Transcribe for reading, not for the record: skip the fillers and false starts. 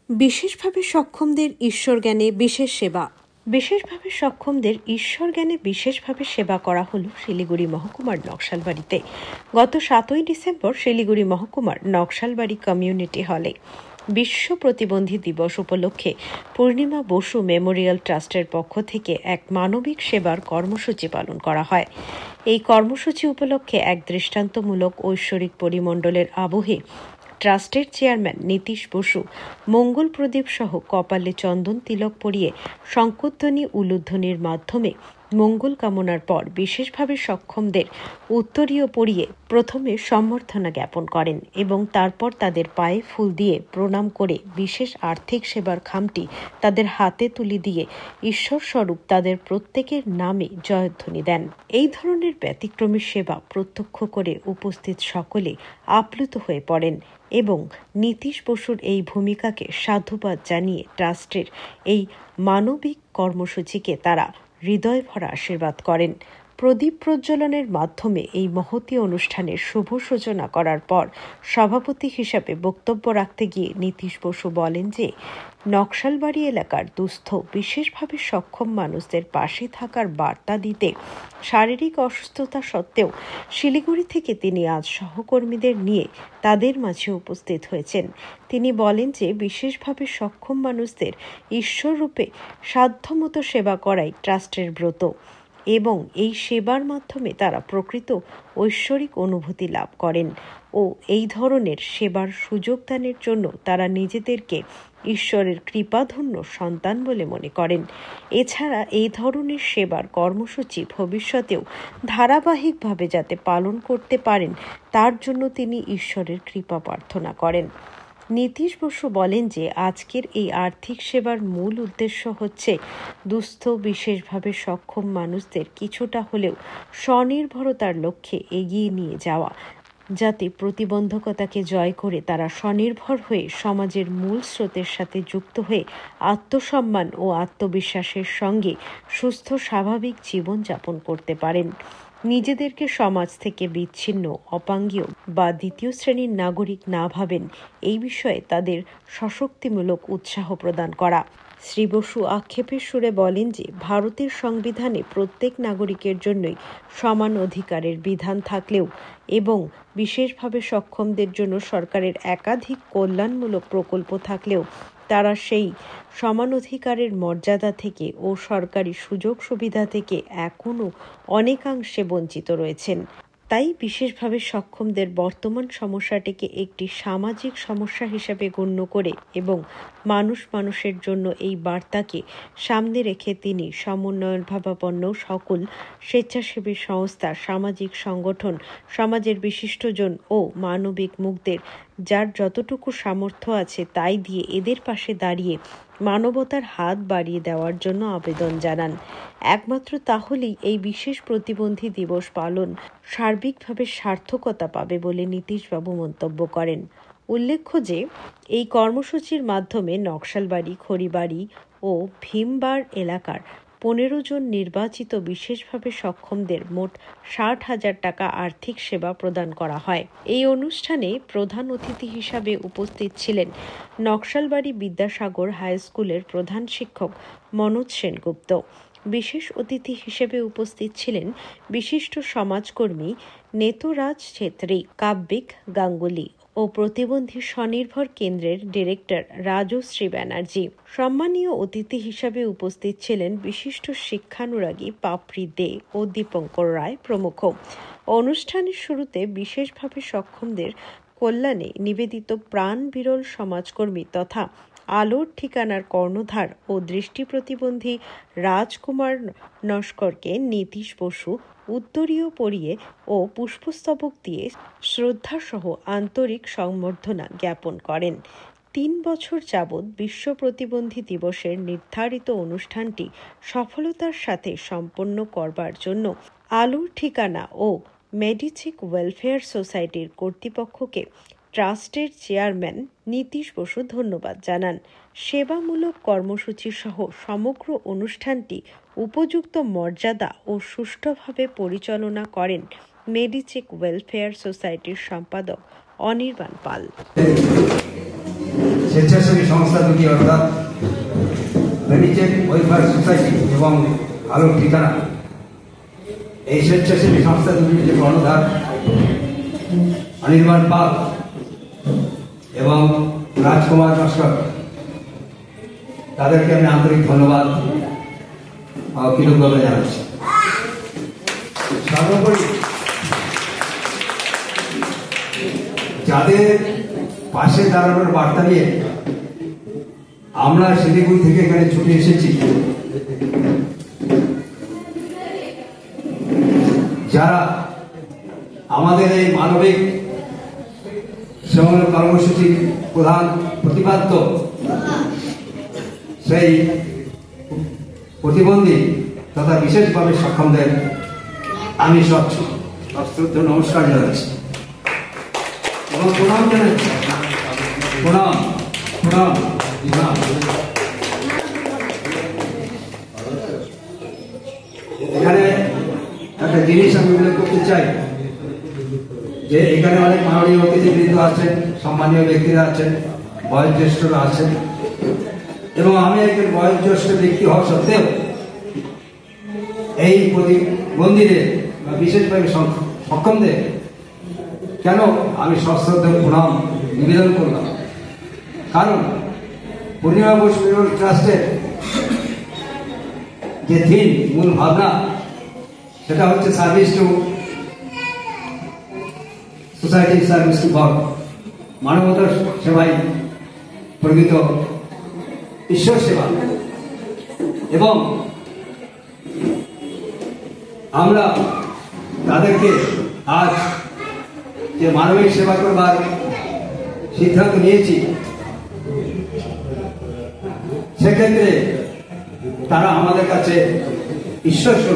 বিশেষভাবে সক্ষমদের ঈশ্বর জ্ঞানে বিশেষ সেবা। বিশেষভাবে সক্ষমদের ঈশ্বর জ্ঞানে বিশেষভাবে সেবা করা হলো শিলিগুড়ি মহকুমার নকশালবাড়িতে। গত 7ই ডিসেম্বর শিলিগুড়ি মহকুমার নকশালবাড়ি কমিউনিটি হলে বিশ্ব প্রতিবন্ধী দিবস উপলক্ষে পূর্ণিমা বসু মেমোরিয়াল ট্রাস্টের পক্ষ থেকে এক মানবিক সেবার কর্মসূচি পালন করা হয়। এই কর্মসূচি উপলক্ষে এক দৃষ্টান্তমূলক ঐশ্বরিক পরিমণ্ডলের আবহে ট্রাস্টের চেয়ারম্যান নীতিশ বসু মঙ্গল প্রদীপ সহ কপালে চন্দন তিলক পরিয়ে শঙ্খধ্বনি উলুধ্বনির মাধ্যমে মঙ্গল কামনার পর বিশেষভাবে সক্ষমদের উত্তরীয় পরিয়ে প্রথমে সম্বর্ধনা জ্ঞাপন করেন এবং তারপর তাদের পায়ে ফুল দিয়ে প্রণাম করে বিশেষ আর্থিক সেবার খামটি তাদের হাতে তুলে দিয়ে ঈশ্বর স্বরূপ তাদের প্রত্যেকের নামে জয়ধ্বনি দেন। এই ধরনের ব্যতিক্রমী সেবা প্রত্যক্ষ করে উপস্থিত সকলে আপ্লুত হয়ে পড়েন এবং নীতিশ বসুর এই ভূমিকাকে সাধুবাদ জানিয়ে ট্রাস্টের এই মানবিক কর্মসূচিকে তারা হৃদয় ভরা আশীর্বাদ করেন। প্রদীপ প্রজ্বলনের মাধ্যমে এই মহতী অনুষ্ঠানের শুভ সূচনা করার পর সভাপতি হিসাবে বক্তব্য রাখতে গিয়ে নীতিশ বসু বলেন যে নকশালবাড়ি এলাকার দুস্থ বিশেষভাবে সক্ষম মানুষদের পাশে থাকার বার্তা দিতে শারীরিক অসুস্থতা সত্ত্বেও শিলিগুড়ি থেকে তিনি আজ সহকর্মীদের নিয়ে তাদের মাঝে উপস্থিত হয়েছেন। তিনি বলেন যে বিশেষভাবে সক্ষম মানুষদের ঈশ্বররূপে সাধ্যমতো সেবা করাই ট্রাস্টের ব্রত এবং এই সেবার মাধ্যমে তারা প্রকৃত ঐশ্বরিক অনুভূতি লাভ করেন ও এই ধরনের সেবার সুযোগ দানের জন্য তারা নিজেদেরকে ঈশ্বরের কৃপাধন্য সন্তান বলে মনে করেন। এছাড়া এই ধরনের সেবার কর্মসূচি ভবিষ্যতেও ধারাবাহিকভাবে যাতে পালন করতে পারেন তার জন্য তিনি ঈশ্বরের কৃপা প্রার্থনা করেন। নীতিশ বসু বলেন যে আজকের এই আর্থিক সেবার মূল উদ্দেশ্য হচ্ছে দুস্থ বিশেষভাবে সক্ষম মানুষদের কিছুটা হলেও স্বনির্ভরতার লক্ষ্যে এগিয়ে নিয়ে যাওয়া, যাতে প্রতিবন্ধকতাকে জয় করে তারা স্বনির্ভর হয়ে সমাজের মূল স্রোতের সাথে যুক্ত হয়ে আত্মসম্মান ও আত্মবিশ্বাসের সঙ্গে সুস্থ স্বাভাবিক জীবনযাপন করতে পারেন। নিজেদেরকে সমাজ থেকে বিচ্ছিন্ন, অপাঙ্গীয় বা দ্বিতীয় শ্রেণীর নাগরিক না ভাবেন, এই বিষয়ে তাদের সশক্তিমূলক উৎসাহ প্রদান করা। শ্রী বসু আক্ষেপের সুরে বলেন যে ভারতের সংবিধানে প্রত্যেক নাগরিকের জন্যই সমান অধিকারের বিধান থাকলেও এবং বিশেষভাবে সক্ষমদের জন্য সরকারের একাধিক কল্যাণমূলক প্রকল্প থাকলেও তারা সেই সমান অধিকারের মর্যাদা থেকে ও সরকারি সুযোগ সুবিধা থেকে এখনও অনেকাংশে বঞ্চিত রয়েছেন। তাই বিশেষভাবে সক্ষমদের বর্তমান সমস্যাটিকে একটি সামাজিক সমস্যা হিসাবে গণ্য করে এবং মানুষের জন্য এই বার্তাকে সামনে রেখে তিনি সমন্বয়ভাবাপন্ন সকল স্বেচ্ছাসেবী সংস্থা, সামাজিক সংগঠন, সমাজের বিশিষ্টজন ও মানবিক মুখদের যার যতটুকু সামর্থ্য আছে তাই দিয়ে এদের পাশে দাঁড়িয়ে মানবতার হাত বাড়িয়ে দেওয়ার জন্য আবেদন জানান। একমাত্র তাহলেই এই বিশেষ প্রতিবন্ধী দিবস পালন সার্বিকভাবে সার্থকতা পাবে বলে নীতিশবাবু মন্তব্য করেন। উল্লেখ্য যে এই কর্মসূচির মাধ্যমে নকশালবাড়ি, খড়িবাড়ি ও ভীমবার এলাকার 15 জন নির্বাচিত বিশেষভাবে সক্ষমদের মোট 60,000 টাকা আর্থিক সেবা প্রদান করা হয়। এই অনুষ্ঠানে প্রধান অতিথি হিসাবে উপস্থিত ছিলেন নকশালবাড়ি বিদ্যাসাগর হাই স্কুলের প্রধান শিক্ষক মনোজ সেনগুপ্ত। বিশেষ অতিথি হিসেবে উপস্থিত ছিলেন বিশিষ্ট সমাজকর্মী নেতরাজ ছেত্রী, কাব্যিক গাঙ্গুলি ও প্রতিবন্ধী স্বনির্ভর কেন্দ্রের ডিরেক্টর রাজশ্রী ব্যানার্জি। সম্মানীয় অতিথি হিসাবে উপস্থিত ছিলেন বিশিষ্ট শিক্ষানুরাগী পাপড়ি দে ও দীপঙ্কর রায় প্রমুখ। অনুষ্ঠানের শুরুতে বিশেষভাবে সক্ষমদের কল্যাণে নিবেদিত প্রাণ বিরল সমাজকর্মী তথা আলোর ঠিকানার কর্ণধার ও দৃষ্টি প্রতিবন্ধী রাজকুমার নস্করকে নীতিশ বসু উত্তরীয় পরিয়ে ও পুষ্পস্তবক দিয়ে শ্রদ্ধাসহ আন্তরিক সংবর্ধনা জ্ঞাপন করেন। 3 বছর যাবৎ বিশ্ব প্রতিবন্ধী দিবসের নির্ধারিত অনুষ্ঠানটি সফলতার সাথে সম্পন্ন করবার জন্য আলোর ঠিকানা ও মেডিচিক ওয়েলফেয়ার সোসাইটির কর্তৃপক্ষকে ট্রাস্টের চেয়ারম্যান নীতিশ বসু ধন্যবাদ জানান। সেবামূলক কর্মসূচি সহ সমগ্র অনুষ্ঠানটি উপযুক্ত মর্যাদা ও সুষ্ঠুভাবে পরিচালনা করেন মেডিচিক ওয়েলফেয়ার সোসাইটির সম্পাদক অনির্বাণ পাল। স্বেচ্ছাসেবী সংস্থা দুটি অর্থাৎ বেনিচেক ওয়েলফেয়ার সোসাইটি এবং আলোক ঠিকানা, এই স্বেচ্ছাসেবী সংস্থা দুটির যে কর্ণধার অনির্বাণ পাল এবং রাজকুমার নস্কর, তাদেরকে আমি আন্তরিক ধন্যবাদ ও কৃতজ্ঞতা জানাচ্ছি। সর্বোপরি যাদের পাশে দাঁড়ানোর বার্তা নিয়ে আমরা শিলিগুড়ি থেকে এখানে ছুটে এসেছি, যারা আমাদের এই মানবিক সেবামূলক কর্মসূচির প্রধান প্রতিপাদ্য, সেই প্রতিবন্ধী তথা বিশেষভাবে সক্ষমদের আমি সশ্রদ্ধ নমস্কার জানাচ্ছি এবং প্রণাম জানাচ্ছি। প্রণাম প্রণাম প্রণাম। এখানে একটা জিনিস আমি উল্লেখ করতে চাই যে এখানে অনেক মাননীয় অতিথিবৃন্দ আছেন, সম্মানীয় ব্যক্তিরা আছেন, বয়োজ্যেষ্ঠরা আছেন এবং আমি একজন বয়োজ্যেষ্ঠ ব্যক্তি হওয়া সত্ত্বেও এই প্রতিবন্ধীদের বা বিশেষভাবে সক্ষমদের কেন আমি সশ্রদ্ধ প্রণাম নিবেদন করলাম, কারণ পূর্ণিমা বোস মেমোরিয়াল ট্রাস্টের যে থিম, মূল ভাবনা, সেটা হচ্ছে service to society, service to god, মানবতার সেবাই প্রকৃত ঈশ্বর সেবা। এবং আমরা তাদেরকে আজ যে মানবিক সেবা করবার সিদ্ধান্ত নিয়েছি, সেক্ষেত্রে তারা আমাদের কাছে ঈশ্বর স্বরূপ।